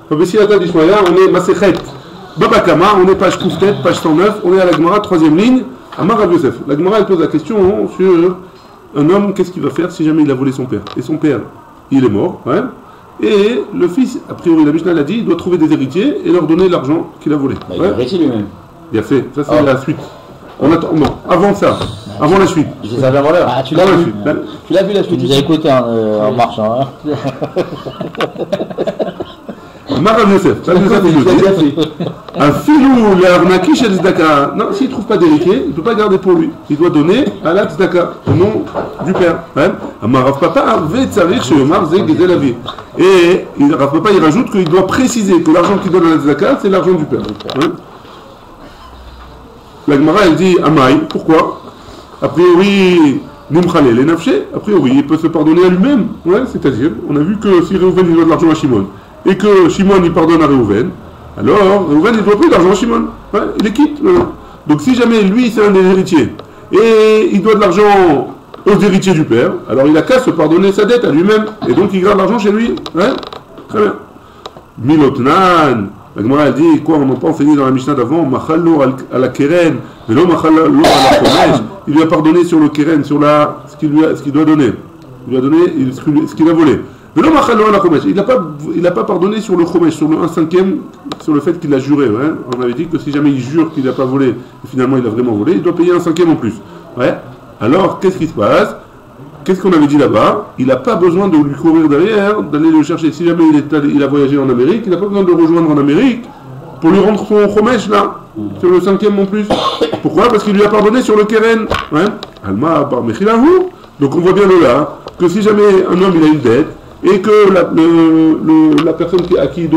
Babessiata d'Ishmaïa, on est Masechet Babakama, on est page Kouftet, page 109, on est à la Gemara, troisième ligne, Amar Rav Yosef. La Gemara, elle pose la question sur un homme, qu'est-ce qu'il va faire si jamais il a volé son père? Et son père, il est mort, ouais. Et le fils, a priori, la Mishnah l'a dit, il doit trouver des héritiers et leur donner l'argent qu'il a volé. Bah, il a hérité lui-même. Bien fait, ça c'est la suite. On attend, non, avant ça, avant la suite. J'ai ça avant l'heure. Ah, tu l'as vu. Tu l'as vu la suite. Tu nous as écouté en marchant. Hein. Marav Yosef, ça nous a dit. Un filou, l'arnaki chez Tzedaka. Non, s'il ne trouve pas d'héritier, il ne peut pas garder pour lui. Il doit donner à la Tzedaka, au nom du père. Marav Papa, Vetzarir chez Omar, Zegedel Avi. Et Rav Papa, il rajoute qu'il doit préciser que l'argent qu'il donne à la Tzedaka, c'est l'argent du père. La Gemara, elle dit Amaï, pourquoi? A priori, Nimchale, les nafché, a priori, il peut se pardonner à lui-même. Ouais, c'est-à-dire, on a vu que si Réhouven il doit de l'argent à Shimon, et que Shimon il pardonne à Réhouven, alors Réhouven il doit plus d'argent à Shimon. Ouais, il les quitte. Donc si jamais lui c'est un des héritiers, et il doit de l'argent aux héritiers du père, alors il a qu'à se pardonner sa dette à lui-même, et donc il garde l'argent chez lui. Ouais, très bien. Milotnan. La Gemara a dit, quoi, on n'a pas enseigné dans la Mishnah d'avant, Machallo à la Keren, mais non Machallo à la Chomesh, il lui a pardonné sur le Keren, sur ce qu'il doit donner. Il lui a donné ce qu'il a volé. Mais non Machallo à la Chomesh, il n'a pas pardonné sur le Chomesh, sur le 1/5, sur le fait qu'il a juré. Ouais. On avait dit que si jamais il jure qu'il n'a pas volé, et finalement il a vraiment volé, il doit payer 1/5 en plus. Ouais. Alors, qu'est-ce qui se passe? Qu'est-ce qu'on avait dit là-bas? Il n'a pas besoin de lui courir derrière, d'aller le chercher. Si jamais il a voyagé en Amérique, il n'a pas besoin de le rejoindre en Amérique pour lui rendre son chomesh là, sur le 5e en plus. Pourquoi? Parce qu'il lui a pardonné sur le keren. Ouais. Alma bar mechilahu. Donc on voit bien de là que si jamais un homme il a une dette et que la personne à qui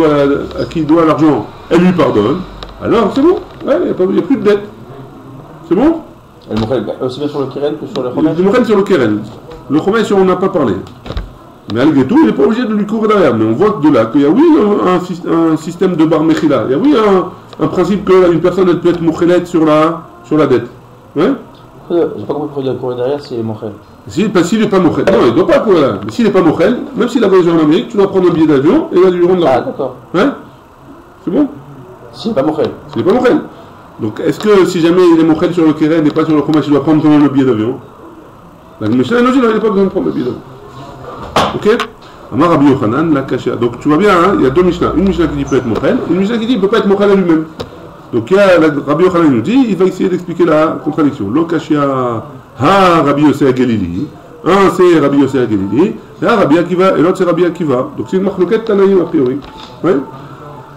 il doit l'argent, elle lui pardonne, alors c'est bon. Ouais, il n'y a plus de dette. C'est bon? Aussi bien sur le keren que sur le chomesh. Le mochel sur le keren. Le chomesh, on n'a pas parlé. Mais malgré tout, il n'est pas obligé de lui courir derrière. Mais on voit de là qu'il y a oui un système de bar mechila. Il y a oui un principe qu'une personne elle peut être mochelette sur la dette. Ouais? J'ai pas compris pourquoi il doit courir derrière s'il est mochel. S'il n'est pas mochel. Non, il ne doit pas courir derrière. Mais s'il n'est pas mochel, même s'il a voyagé en Amérique, tu dois prendre un billet d'avion et là, lui rendre l'argent. Ah, d'accord. Ouais? C'est bon? S'il n'est pas mochel. S'il n'est pas mochel. Donc, est-ce que si jamais il est mochel sur le keren et pas sur le chomesh, il doit prendre quand même le billet d'avion? La Mishnah est logique, il n'a pas besoin de prendre le billet d'avion. Ok? Amar Rabbi Yochanan, la kasha. Donc tu vois bien, hein, il y a deux Mishnah. Une Mishnah qui dit peut être mochel, une Mishnah qui dit il ne peut pas être mochel à lui-même. Donc il y a Rabbi Yochanan nous dit, il va essayer d'expliquer la contradiction. Lo kasha ha Rabbi Yosef Agelili. Un c'est Rabbi Yosef Agelili, et un Rabbi Akiva, et l'autre c'est Rabbi Akiva. Donc c'est une machloket Tanaïm a priori. Ouais?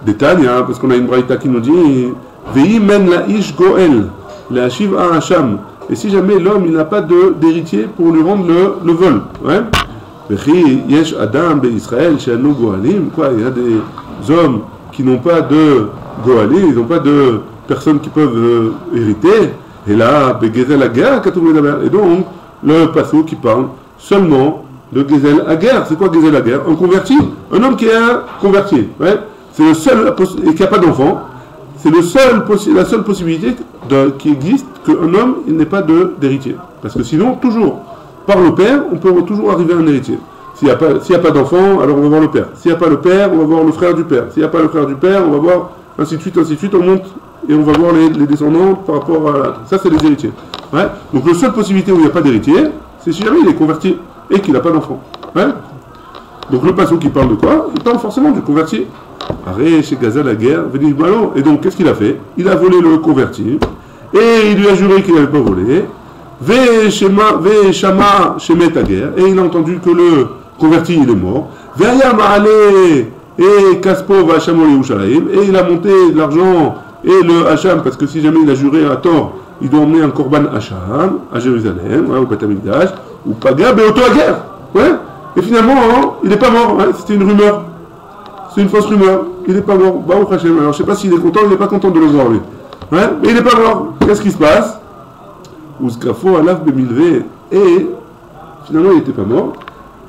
Détail, hein, parce qu'on a une braïta qui nous dit Ve'i men la ish goel, la shiv a hacham. Et si jamais l'homme il n'a pas d'héritier pour lui rendre le vol, ouais? Yesh Adam Israël chez nous Goalim, quoi, il y a des hommes qui n'ont pas de Goalim, ils n'ont pas de personnes qui peuvent hériter, et là, Gezel Ager, et donc le passage qui parle seulement de Gezel Ager. C'est quoi Gezel Ager? Un converti, un homme qui est un converti, ouais? C'est le seul, et qui n'a pas d'enfant, c'est la seule possibilité qui existe qu'un homme il n'ait pas d'héritier. Parce que sinon, toujours, par le père, on peut toujours arriver à un héritier. S'il n'y a pas d'enfant, alors on va voir le père. S'il n'y a pas le père, on va voir le frère du père. S'il n'y a pas le frère du père, on va voir ainsi de suite, on monte et on va voir les descendants par rapport à... Ça, c'est les héritiers. Ouais. Donc la seule possibilité où il n'y a pas d'héritier, c'est si jamais il est converti et qu'il n'a pas d'enfant. Ouais. Donc le passage qui parle de quoi? Il parle forcément du converti. Arrête chez Gaza la guerre, venez ballon. Et donc qu'est-ce qu'il a fait? Il a volé le converti et il lui a juré qu'il n'avait pas volé. Shama Shemet Ager, et il a entendu que le converti il est mort. Ve'ayam ale et Kaspo va Hacham Yerushalayim, et il a monté l'argent et le Hacham, parce que si jamais il a juré à tort, il doit emmener un Korban Hacham à Jérusalem, ouais, au Beth Amikdash, ou Paga Beoto Ager. Ouais. Et finalement, hein, il n'est pas mort, ouais, c'était une rumeur. C'est une fausse rumeur. Il n'est pas mort. Baruch Hashem. Alors je ne sais pas s'il est content, il n'est pas content de le voir lui. Ouais. Mais il n'est pas mort. Qu'est-ce qui se passe? Ouzkafo alaf bemilvé, et finalement il n'était pas mort,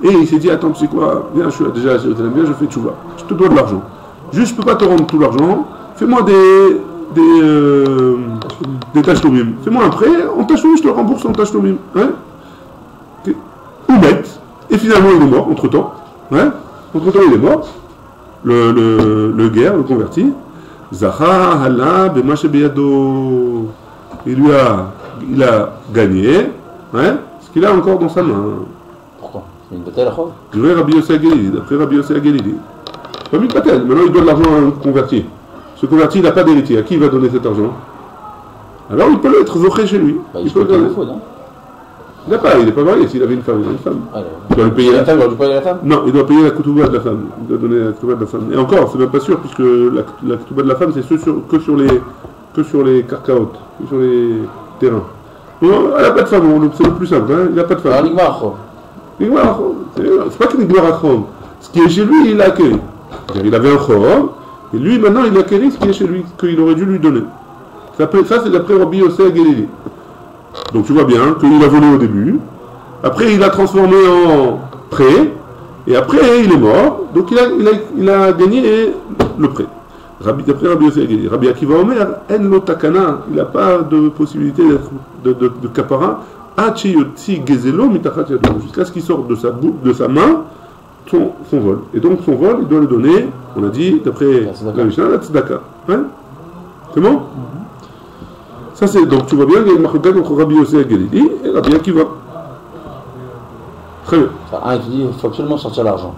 et il s'est dit attends tu sais quoi, viens je suis déjà à Jérusalem, viens je fais tchouva, je te dois de l'argent, juste je peux pas te rendre tout l'argent, fais-moi des tachlomim, fais-moi un prêt, en tachlomim je te le rembourse en tachlomim, hein? Ou bête, et finalement il est mort entre temps, hein? Entre temps il est mort, le guerre, le converti, Zaha Hala Bemache Beyado. Il a gagné, hein, ce qu'il a encore dans sa main. Pourquoi? C'est une bataille à la fois. Rabbi Yossi Agelili, d'après Rabbi Yossi Agelili. Pas mis de bataille, maintenant il doit de l'argent à un converti. Ce converti, il n'a pas d'héritier. À qui il va donner cet argent? Alors il peut l'être zoché chez lui. Bah, il peut le le donner. faux, non? Il n'est pas marié. S'il avait une femme, il a une femme. Alors, Il doit lui payer la femme, il aurait dû payer la femme? Non, il doit payer la ketouba de la femme. Il doit donner la ketouba de la femme. Et encore, c'est même pas sûr, puisque la ketouba de la femme, c'est que sur les carcaotes, que sur les terrains. Non, elle n'a pas de femme, c'est le plus simple, hein, il n'a pas de femme. Alors, Nigmar, C'est pas que Nigmar Achron. Ce qui est chez lui, il l'a acquéri. C'est-à-dire, il avait un chorom, et lui, maintenant, il a acquéri ce qui est chez lui, qu'il aurait dû lui donner. Ça, c'est d'après Rabbi Yossi Agelili. Donc tu vois bien qu'il a volé au début, après il a transformé en prêt, et après il est mort, donc il a gagné le prêt. D'après Rabbi Yossi Agelili. Rabbi Akiva Omer, En lo takana, il n'a pas de possibilité de kapara, jusqu'à ce qu'il sorte de sa main son vol. Et donc son vol, il doit le donner, on a dit, d'après la Mishnah, la tzedaka. Hein? C'est bon? Ça c'est, donc tu vois bien qu'il y a une marque entre Rabbi Yossi Agelili et Rabbi Akiva. Très bien. Un qui dit il faut absolument sortir l'argent.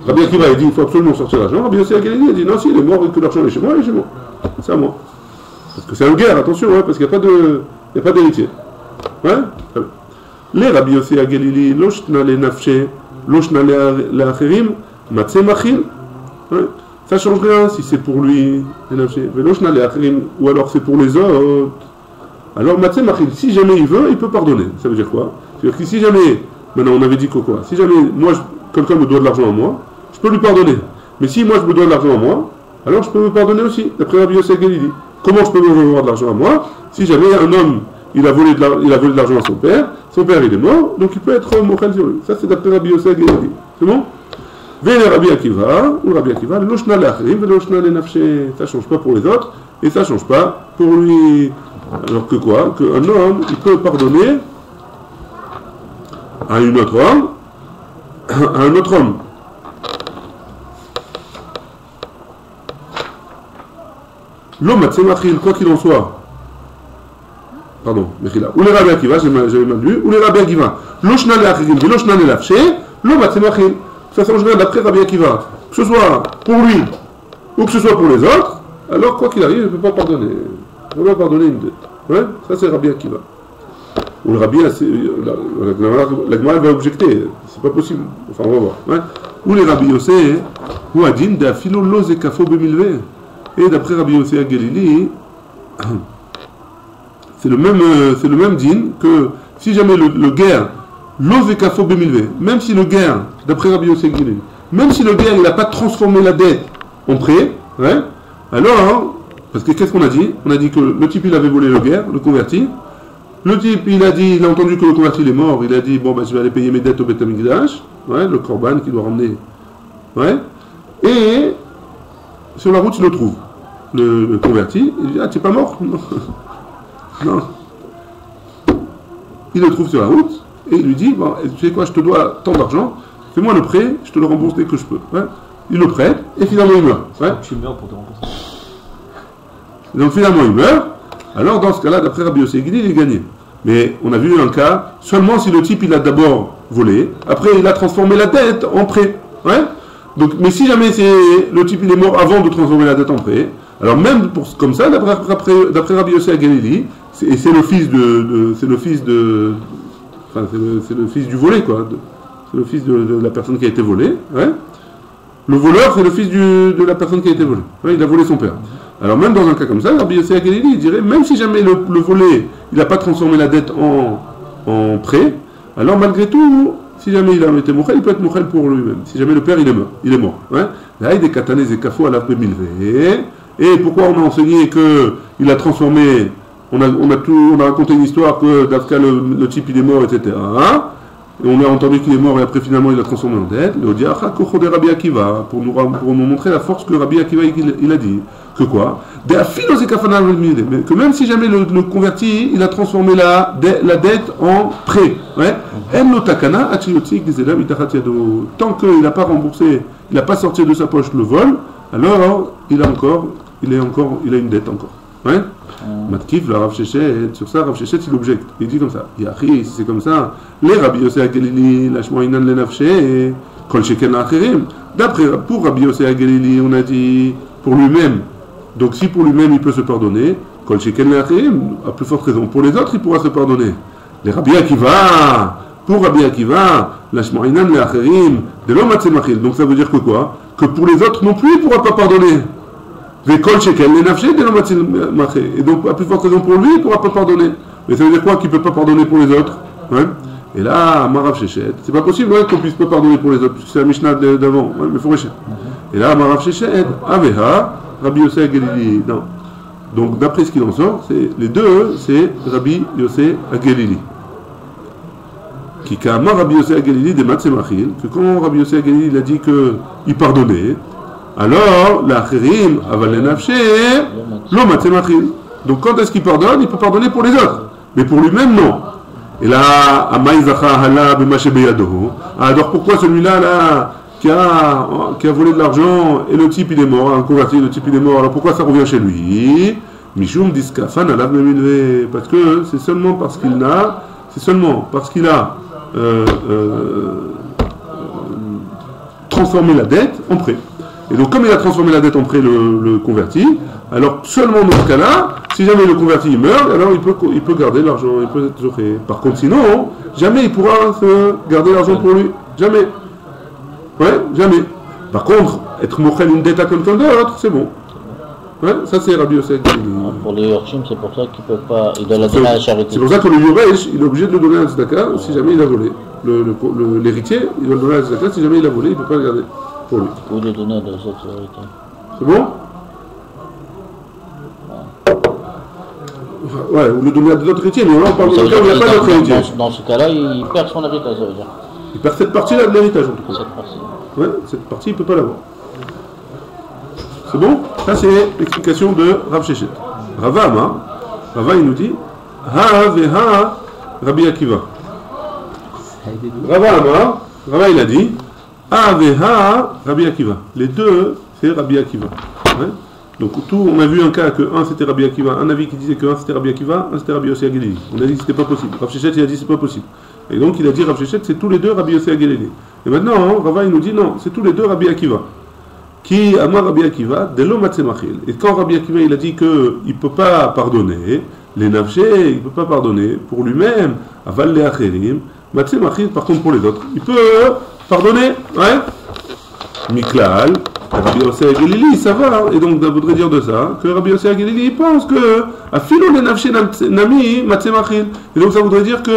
Rabbi Akiva il dit il faut absolument sortir l'argent. Rabbi Yossi Agelili il dit non, si il est mort et que l'argent est chez moi, il est chez moi. C'est à moi. Parce que c'est une guerre, attention, hein, parce qu'il n'y a pas d'héritier. Ouais? Très bien. Les Rabbi Yossi Agelili, loshna le nafshe, loshna le acherim, matse machil. Ça ne change rien si c'est pour lui, ou alors c'est pour les autres. Alors, si jamais il veut, il peut pardonner. Ça veut dire quoi? C'est-à-dire que si jamais, maintenant on avait dit quoi? Si jamais quelqu'un me doit de l'argent à moi, je peux lui pardonner. Mais si moi je me dois de l'argent à moi, alors je peux me pardonner aussi, d'après Rabbi Yossi Agelili. Comment je peux me revoir de l'argent à moi? Si jamais un homme, il a volé de l'argent à son père il est mort, donc il peut être mochel sur lui. Ça c'est d'après Rabbi Yossi Agelili. C'est bon? Rabbi Akiva, ou Rabbi Akiva, loshna l'achrim, loshna le nafshe. Ça ne change pas pour les autres, et ça ne change pas pour lui. Alors que quoi? Qu'un homme, il peut pardonner à un autre homme. L'homme, quoi qu'il en soit. Pardon, Mechila. Ou les Rabbi Akiva, j'avais mal lu, ou les Rabbi Akiva, loshna l'achrim, loshna le nafshe, l'homme, ça change rien d'après Rabbi Akiva. Que ce soit pour lui ou que ce soit pour les autres, alors quoi qu'il arrive, il ne peut pas pardonner. Il ne peut pas pardonner une dette. Ouais? Ça c'est Rabbi Akiva. Ou le Rabbi, la Gemara va objecter. C'est pas possible. Enfin, on va voir. Ouais? Ou les Rabbi Yossi, ou Adin, de Afilo lo zekafo bemilve. Et d'après Rabbi Yossi Agelili, c'est le même din que si jamais le guerre même si le guerre, d'après Rabbi Yossi Agelili, même si le guerre il n'a pas transformé la dette en prêt, ouais, alors, parce que qu'est-ce qu'on a dit? On a dit que le type il avait volé le guerre, le converti. Le type il a entendu que le converti il est mort, il a dit bon ben je vais aller payer mes dettes au Beth Amikdash, ouais, le korban qu'il doit ramener, ouais. Et sur la route il le trouve, le converti, il dit ah tu n'es pas mort? Non. Il le trouve sur la route. Et il lui dit, bon, tu sais quoi, je te dois tant d'argent, fais-moi le prêt, je te le rembourse dès que je peux. Ouais. Il le prête, et finalement il meurt. Ouais. Tu meurs pour te rembourser. Donc finalement il meurt, alors dans ce cas-là, d'après Rabbi Yossi Agelili, il est gagné. Mais on a vu un cas, seulement si le type il a d'abord volé, après il a transformé la dette en prêt. Ouais. Donc, mais si jamais le type il est mort avant de transformer la dette en prêt, alors même comme ça, d'après Rabbi Yossi Agelili, c'est le fils Enfin, c'est le fils du volé, quoi. C'est le fils de la personne qui a été volée. Ouais. Le voleur, c'est le fils de la personne qui a été volée. Ouais, il a volé son père. Alors même dans un cas comme ça, Rabbi Yossi Agelili, il dirait, même si jamais le volé, il n'a pas transformé la dette en prêt, alors malgré tout, si jamais il a été mochel, il peut être mochel pour lui-même. Si jamais le père, il est mort. Ouais. Là, il est katané zekafo à la pemilvé. Et pourquoi on a enseigné qu'il a transformé... On a raconté une histoire que d'Afka le type il est mort, etc. Et on a entendu qu'il est mort et après finalement il a transformé en dette. Il a dit Rabbi Akiva pour nous montrer la force que Rabbi Akiva il a dit. Que quoi? Que même si jamais le converti il a transformé la dette en prêt. Ouais. Tant qu'il n'a pas remboursé il n'a pas sorti de sa poche le vol, alors il a une dette encore. Ouais? Matkif, la Rav Shechet, sur ça, Rav Shechet, il objecte. Il dit comme ça, Yachi, si c'est comme ça, les Rabbi Yossé Agalili, lâchement inan le nafché, kol sheken l'achirim. D'après, pour Rabbi Yossé Agalili, on a dit, pour lui-même, donc si pour lui-même il peut se pardonner, kol sheken l'achirim, à plus forte raison, pour les autres il pourra se pardonner. Les Rabbi Akiva, pour Rabbi Akiva, lâchement inan le achirim, de l'homme atzemachil. Donc ça veut dire que quoi? Que pour les autres non plus il ne pourra pas pardonner. Et donc, à plus forte raison pour lui, il ne pourra pas pardonner. Mais ça veut dire quoi qu'il ne peut pas pardonner pour les autres? Ouais. Et là, Marav Shechet, c'est pas possible qu'on ne puisse pas pardonner pour les autres, puisque c'est la Mishnah d'avant, ouais, mais il faut réfléchir. Et là, Marav Shechet, Aveha, Rabbi Yossé Agalili. Non. Donc, d'après ce qu'il en sort, les deux, c'est Rabbi Yossé Agalili. Qui kama Rabbi Yossé Agalili des Matsemachil, que quand Rabbi Yossé Agalili il a dit qu'il pardonnait, alors, l'achirim, aval lenafshe, lo matsemachil. Donc, quand est-ce qu'il pardonne? Il peut pardonner pour les autres. Mais pour lui-même, non. Et là, amay zacha hala b'mashe beyadohu. Alors, pourquoi celui-là, là, qui a volé de l'argent, et le type, il est mort, un converti, le type, il est mort, alors pourquoi ça revient chez lui? Mishum diskafan alav memilve. Parce que c'est seulement parce qu'il a transformé la dette en prêt. Et donc, comme il a transformé la dette en prêt, le converti, alors seulement dans ce cas-là, si jamais le converti meurt, alors il peut garder l'argent, il peut être zoché. Par contre, sinon, jamais il pourra se garder l'argent pour lui. Jamais. Ouais, jamais. Par contre, être mochel une dette à quelqu'un d'autre, c'est bon. Ouais, ça c'est Rabbi Yossé Agalili. Pour les Yorshim, c'est pour ça qu'il peut pas. Il doit la donner à la charité. C'est pour ça que le Yoresh, il est obligé de le donner à la tzedaka si jamais il a volé. L'héritier, il doit le donner à la tzedaka si jamais il a volé, il ne peut pas le garder. Ou le donner à des autres héritiers. C'est bon? Ouais, ou le donner à des autres héritiers, mais là on parle de cas où il n'y a pas d'autres héritiers. Dans ce cas-là, il perd son héritage, ça veut dire. Il perd cette partie-là de l'héritage en tout cas. Cette partie. Ouais, cette partie il ne peut pas l'avoir. C'est bon? Ça c'est l'explication de Rav Shechet. Rava Amar, Rava il nous dit Ha veha Rabbi Akiva. Rava Amar, Rava il a dit Aveha Rabbi Akiva. Les deux, c'est Rabbi Akiva. Ouais. Donc, on a vu un cas que un c'était Rabbi Akiva, un avis qui disait que un c'était Rabbi Akiva, un c'était Rabbi Yossé Agalili. On a dit que c'était pas possible. Rav Shechet il a dit c'est pas possible. Et donc il a dit Rav Shechet c'est tous les deux Rabbi Yossé Agalili. Et maintenant, Rava il nous dit non, c'est tous les deux Rabbi Akiva. Qui amar Rabbi Akiva de lo matsemachil. Et quand Rabbi Akiva il a dit qu'il ne peut pas pardonner, les nafshé, il ne peut pas pardonner pour lui-même, aval le acherim, matsemachil par contre pour les autres. Il peut pardonner, ouais. Miklal, Rabbi Yossé Agalili, ça va. Et donc, ça voudrait dire de ça que Rabbi Yossé Agalili, il pense que afilo le nafshe nami matsemachil. Et donc, ça voudrait dire que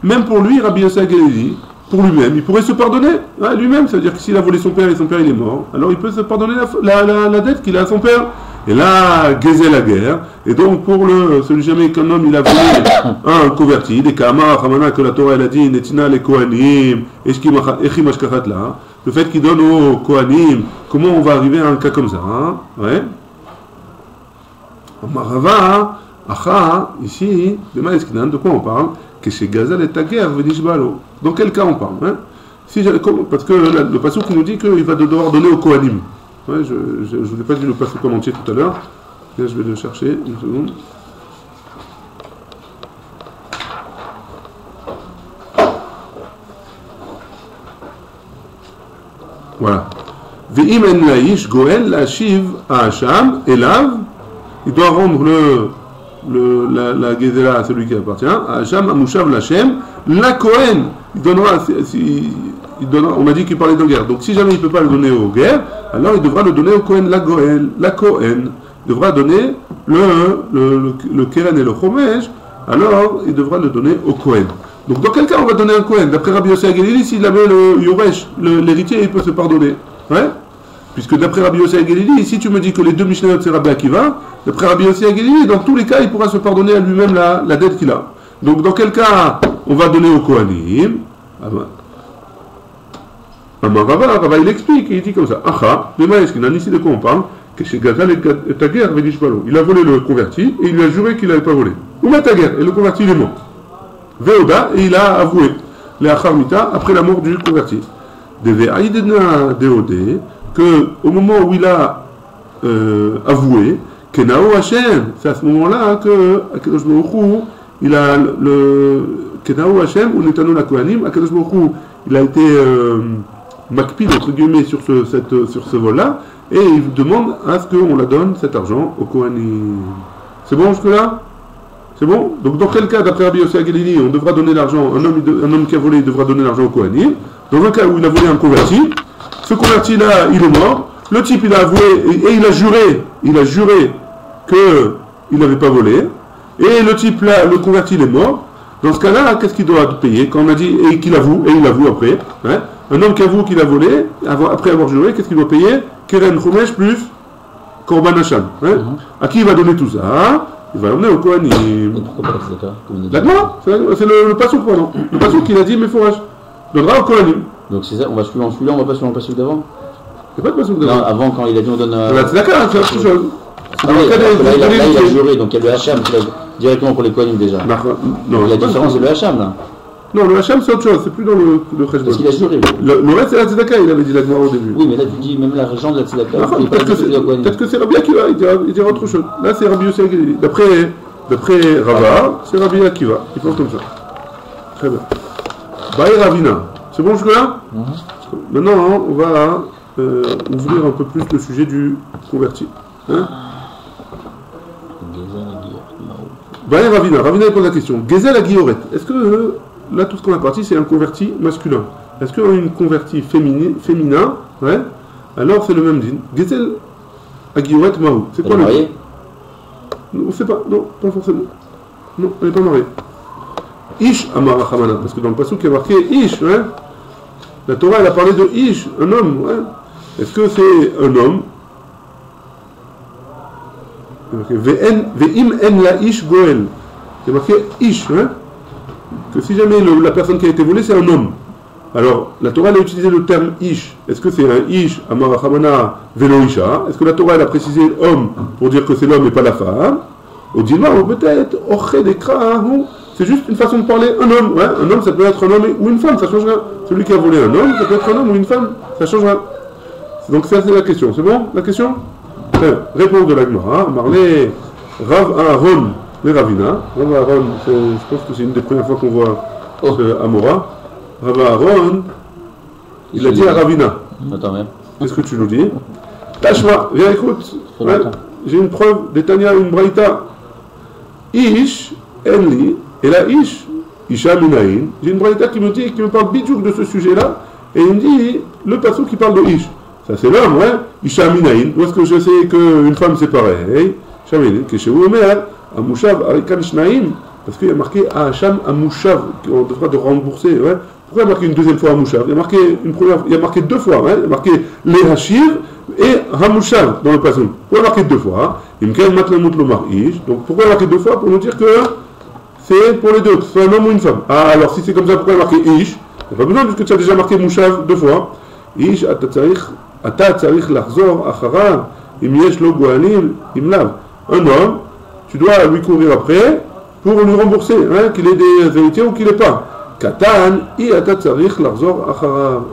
même pour lui, Rabbi Yossé Agalili, pour lui-même, il pourrait se pardonner. Ouais, lui-même, ça veut dire que s'il a volé son père et son père il est mort, alors il peut se pardonner la dette qu'il a à son père. Et là, Gézé la guerre. Et donc, pour celui jamais qu'un homme il a volé un converti, des Kama, Ramana, que la Torah elle a dit, Netina les Kohanim, Echim Ashkachat là, le fait qu'il donne aux Kohanim, comment on va arriver à un cas comme ça, hein? Ouais. Marava, Acha, ici, de quoi on parle? Que chez Gazal et Taguer, Venishbalo. Dans quel cas on parle, hein? Parce que le passage qui nous dit qu'il va devoir donner aux Kohanim. Ouais, je ne vous ai pas dit le passage comme entier tout à l'heure. Là, je vais le chercher, une seconde. Voilà. Ve'im en laïsh goel lachiv à Hacham, elav, il doit rendre la Gézéla à celui qui appartient, à Hacham, à Mouchav Lachem, la Kohen, il donnera, on a dit qu'il parlait de guerre, donc si jamais il ne peut pas le donner aux guerres, alors il devra le donner au Kohen, la Kohen, il devra donner le Keren et le Chomesh, alors il devra le donner au Kohen. Donc dans quel cas on va donner un Kohen? D'après Rabbi Yossé Agalili, s'il avait le Yoresh, l'héritier, il peut se pardonner. Ouais? Puisque d'après Rabbi Yossé Agalili, si tu me dis que les deux Mishnayot c'est Rabbi Akiva, d'après Rabbi Yossé Agalili, dans tous les cas, il pourra se pardonner à lui-même la dette qu'il a. Donc dans quel cas on va donner au Kohanim? Rava il explique, il dit comme ça, Acha, ici de quoi on parle? Que chez Gazal et Taguer, il a volé le converti et il lui a juré qu'il n'avait pas volé. Ou Taguer, et le converti il est mort. Veoda, et il a avoué les Acharmita après la mort du converti. devait Aïdena Deodé, qu'au moment où il a avoué, Kenao Hashem, c'est à ce moment-là que Akadosh Baruch Hu, il a le Kenao Hashem, ou Netano la Kohanim, Akadosh Baruch Hu, il a été makpid entre guillemets sur ce vol-là, et il demande à ce qu'on la donne cet argent au Kohanim. C'est bon jusque-là? C'est bon? Donc dans quel cas, d'après Rabbi Yossi Agalili, on devra donner l'argent, un homme qui a volé devra donner l'argent au Kohanim. Dans un cas où il a volé un converti, ce converti-là, il est mort, le type il a avoué et il a juré qu'il n'avait pas volé, et le type là, le converti il est mort. Dans ce cas-là, qu'est-ce qu'il doit payer? Quand on a dit et qu'il avoue, et il avoue après, hein, un homme qui avoue qu'il a volé, après avoir juré, qu'est-ce qu'il doit payer? Keren Chomesh plus Korban Hashem. Hein. À qui il va donner tout ça? Il va l'emmener au Kohanim. Et pourquoi pas la tzedaka? D'accord, c'est le passouk, pardon. Le passouk qu'il a dit, mais fourrage. Donnera au Kohanim. Donc c'est ça, on va suivre en celui-là, on va pas suivre le passouk d'avant? Il n'y a pas de passouk Non, d'avant. avant quand il a dit on donne. La tzedaka, c'est autre chose. Ah oui, là, il a juré, donc il y a le Hacham qui l'a directement pour les Kohanim déjà. Non, La différence c'est le Hacham là. non, le Hacham c'est autre chose, c'est plus dans le Cheshbon. Parce qu'il a juré. Le reste c'est la tzedaka, il avait dit la Gemara au début. Oui, mais là tu dis même l'argent de la tzedaka. il est pas Peut-être dit de Kohanim. que c'est Rabbi Akiva, il dira autre chose. Là c'est Rabbi Yossi Agalili. D'après Rava, c'est Rabbi Akiva. Il pense comme ça. Très bien. Baï Ravina. C'est bon jusque-là? Maintenant, on va ouvrir un peu plus le sujet du converti. Hein? Baï Ravina. Ravina pose la question. Gezel à Guilloret. Est-ce que là, tout ce qu'on a parti, c'est un converti masculin? Est-ce qu'une converti féminin, ouais, alors c'est le même din. Gezel à Guilloret Mahou. C'est quoi le din? On ne sait pas, non, pas forcément. Non, elle n'est pas mariée. Ish Amar Achamana, parce que dans le passage il y a marqué Ish, ouais. La Torah elle a parlé de Ish, un homme, ouais. Est-ce que c'est un homme? Ve'im en la Ish Goel. Il y a marqué Ish, ouais. Que si jamais la personne qui a été volée c'est un homme. Alors, la Torah elle a utilisé le terme Ish. Est-ce que c'est un Ish Amar Achamana Velo Isha? Est-ce que la Torah elle a précisé homme pour dire que c'est l'homme et pas la femme? Au Dilma, ou peut-être Oché des Krahou. C'est juste une façon de parler, un homme, ouais, un homme ça peut être un homme ou une femme, ça change rien. Celui qui a volé un homme, ça peut être un homme ou une femme, ça change rien. Donc ça c'est la question, c'est bon la question? Réponse de la Gemara, Marley Rav Aaron, les Ravina. Rav Aaron, je pense que c'est une des premières fois qu'on voit Amora. Rav Aaron, il a dit à Ravina. Attends même. Qu'est-ce que tu nous dis? Tashma, viens écoute, ouais, j'ai une preuve, des Tanya, une Braïta. Ish, Enli, et la Ish, Isha Minaïn, j'ai une braïta qui me parle bidjouk de ce sujet-là, et il me dit, le passage qui parle de Ish, ça c'est l'homme, ouais, Isha Minaïn, où est-ce que je sais qu'une femme c'est pareil, Isha Minaïn, que chez vous, Amouchav, Arikan Shnaïm, parce qu'il y a marqué Hacham Amouchav, qu'on devra de rembourser, ouais. Pourquoi il y a marqué une deuxième fois Amouchav? Il y a marqué deux fois, ouais. Il y a marqué les Hachir et Hamouchav dans le passage. Pourquoi il y a marqué deux fois? Donc pourquoi il y a marqué deux fois? Pour nous dire que c'est pour les deux, que ce soit un homme ou une femme. Ah, alors si c'est comme ça, pourquoi il y a marqué Ish? Il n'y a pas besoin, puisque tu as déjà marqué Mouchav deux fois. Ish, Ata Tsarich Lachzor, Acharav, Im Yesh Lo Goanim, Im Lav. Un homme, tu dois lui courir après pour lui rembourser, hein, qu'il ait des héritiers ou qu'il n'ait pas. Katan, I Ata Tsarich Lachzor, Acharav.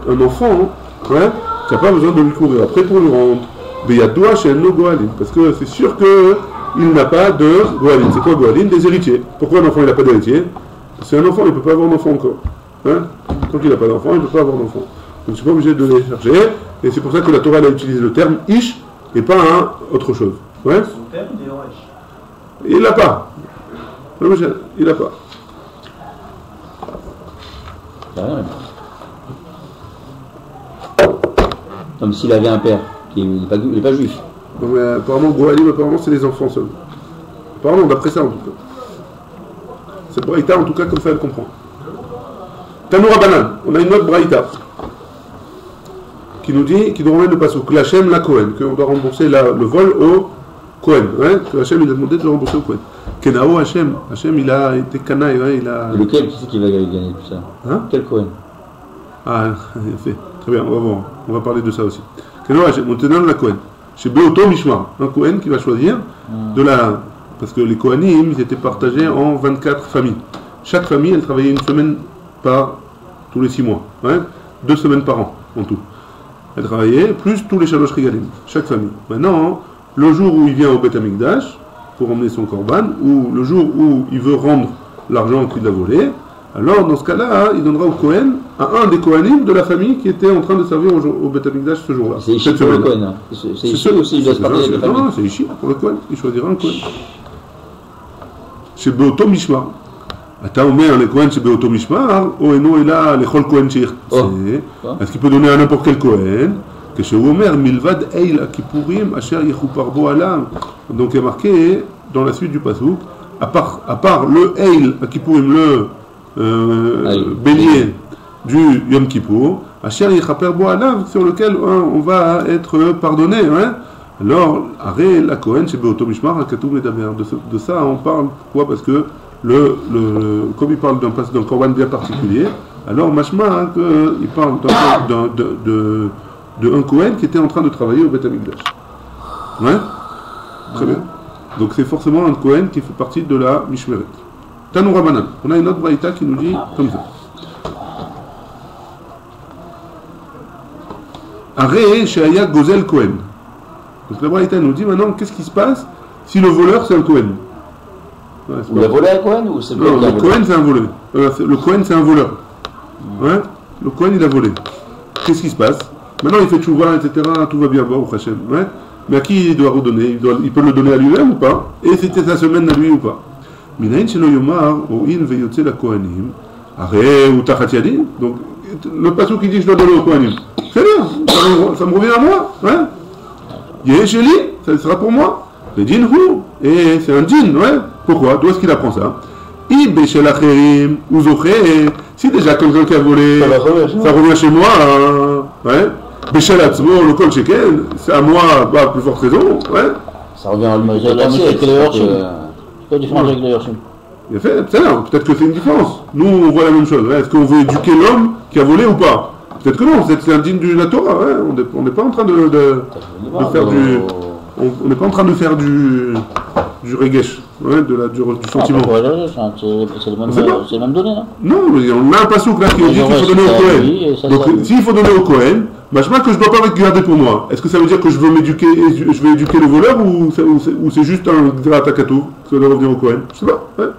Un enfant, hein, tu n'as pas besoin de lui courir après pour lui rendre. Beyadoua chez No Goalim. Parce que c'est sûr que il n'a pas de Goalim. C'est quoi Goalim? Des héritiers. Pourquoi un enfant il n'a pas d'héritier? C'est un enfant, il ne peut pas avoir d'enfant encore. Hein? Tant qu'il n'a pas d'enfant, il ne peut pas avoir d'enfant. Donc je ne suis pas obligé de les chercher. Et c'est pour ça que la Torah a utilisé le terme Ish et pas autre chose. Ouais? Son terme est Oresh. Il l'a pas. Il l'a pas. Comme s'il avait un père, il n'est pas juif. Non, mais apparemment, Goalim, c'est les enfants seuls. Apparemment, d'après ça en tout cas. Cette braïta, en tout cas, comme ça, elle comprend. Tanoura Banan, on a une autre braïta qui nous dit, qui nous ramène le passage, que l'Hachem la Kohen, qu'on doit rembourser le vol au Kohen, hein, que Hachem il a demandé de le rembourser au Kohen. Kenao Hachem, il a été canaille, hein, il a. Et lequel, qui c'est qui va gagner tout ça? Hein? Quel Kohen? Ah, fait. Très bien, on va voir, on va parler de ça aussi. Kenao Hachem, on te donne la Kohen. Chez Beoto Mishmar, un Kohen qui va choisir de la. Parce que les Kohanim, ils étaient partagés en 24 familles. Chaque famille, elle travaillait une semaine par tous les 6 mois. Hein. 2 semaines par an, en tout. Elle travaillait, plus tous les Shalosh Regalim, chaque famille. Maintenant, le jour où il vient au Beth Amikdash, pour emmener son korban, ou le jour où il veut rendre l'argent qu'il a volé, alors dans ce cas-là, il donnera au Kohen, à un des Kohanim de la famille qui était en train de servir au Beth Amikdash ce jour-là. C'est ici pour le Kohen. C'est ici aussi, il doit se parler avec la famille. Non, c'est ici pour le Kohen. Il choisira un Kohen. Chez Beoto Mishmar. אתה אומר לכהן שבאותו משמר, או אינו אלא לכל כהן שירצה, אז כי peut donner à n'importe quel כהן, כשהוא אומר מלבד איל הכיפורים אשר יכופר בו עליו. Donc il y a marqué dans la suite du pasuk, à part le Eil הכיפורים, le bélier du Yom Kippour, אשר יכפר בו עליו, sur lequel on va être pardonné. Hein? Alors, arrêt la Kohen שבאותו משמר, הכתוב מדבר. De ça on parle, pourquoi? Parce que comme il parle d'un korban bien particulier, alors machma hein, il parle d'un Kohen qui était en train de travailler au Beth Amikdash. Ouais? Très bien. Donc c'est forcément un Kohen qui fait partie de la Mishmeret. Tanou Rabanan. On a une autre braïta qui nous dit comme ça. Aré Sheaya Gozel Kohen. Donc la braïta nous dit maintenant qu'est-ce qui se passe si le voleur c'est un Kohen? Ouais, il a volé un Kohen ou c'est non, le Kohen c'est un voleur. Le Kohen c'est un voleur. Ouais? Le Kohen il a volé. Qu'est-ce qui se passe? Maintenant il fait tchouva, etc. Tout va bien, au Hachem. Ouais? Mais à qui il doit redonner? Il peut le donner à lui-même ou pas? Et c'était sa semaine à lui ou pas? Minayin shelo yomar o'in veyotze la Kohanim. Arrêt ou tachat yadi. Donc le pasuk qui dit je dois donner au Kohanim. C'est bien, ça me revient à moi. Ouais? Yehesheli, ça sera pour moi. Le djinn hu. Et c'est un djinn, ouais? Pourquoi? D'où est-ce qu'il apprend ça? Si déjà quelqu'un qui a volé, ça revient chez moi, ouais. Béchel Atzmo, le kol shekel, c'est à moi, bah, plus forte raison, ouais. Ça revient à Mais j'ai la mise avec les Yorshim. C'est pas différent avec les Yorshim. Il a fait, peut-être que c'est une différence. Nous, on voit la même chose. Ouais. Est-ce qu'on veut éduquer l'homme qui a volé ou pas? Peut-être que non, c'est indigne de la Torah, ouais. On n'est pas en train de faire du... On n'est pas en train de faire du regesh, ouais, du sentiment. C'est le même donné, non? Non, on a un passouk là qui dit qu'il faut donner au Kohen. Donc s'il faut donner au Kohen, machma que je ne dois pas garder pour moi. Est-ce que ça veut dire que je veux m'éduquer et je vais éduquer le voleur ou c'est juste un gratakatou qui doit revenir au Kohen? Je sais pas. Ouais.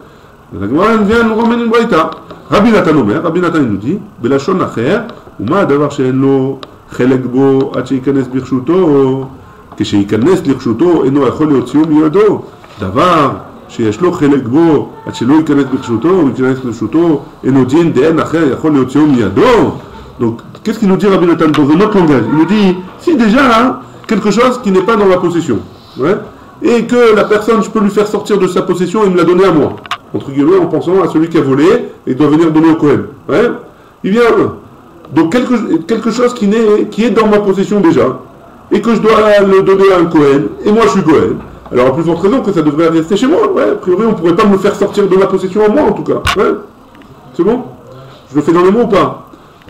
La Gemara vient nous ramène une braïta. Rabbi Natan Omer, Rabbi Natan nous dit, Belashon acher, Uma davar she'en lo chelek bo ad she'ikanes birshuto. כשייכנס לרשותו אינו יכול להוציאו מידו דבר שיש לו חלק בו עד שלא ייכנס ברשותו וייכנס לרשותו אינו דין דין אחר יכול להוציאו מידו. Donc qu'est-ce qu'il nous dit Rabbi Natan dans un autre langage? Il nous dit si déjà quelque chose qui n'est pas dans ma possession, ouais, et que la personne je peux lui faire sortir de sa possession et me la donner à moi, entre guillemets en pensant à celui qui a volé et doit venir donner au Kohen, ouais, il vient donc quelque chose qui est dans ma possession déjà et que je dois le donner à un Kohen, et moi je suis Kohen, alors à plus forte raison que ça devrait rester chez moi, ouais, a priori on ne pourrait pas me faire sortir de ma possession à moi en tout cas, ouais, c'est bon? Je le fais dans les mots ou pas?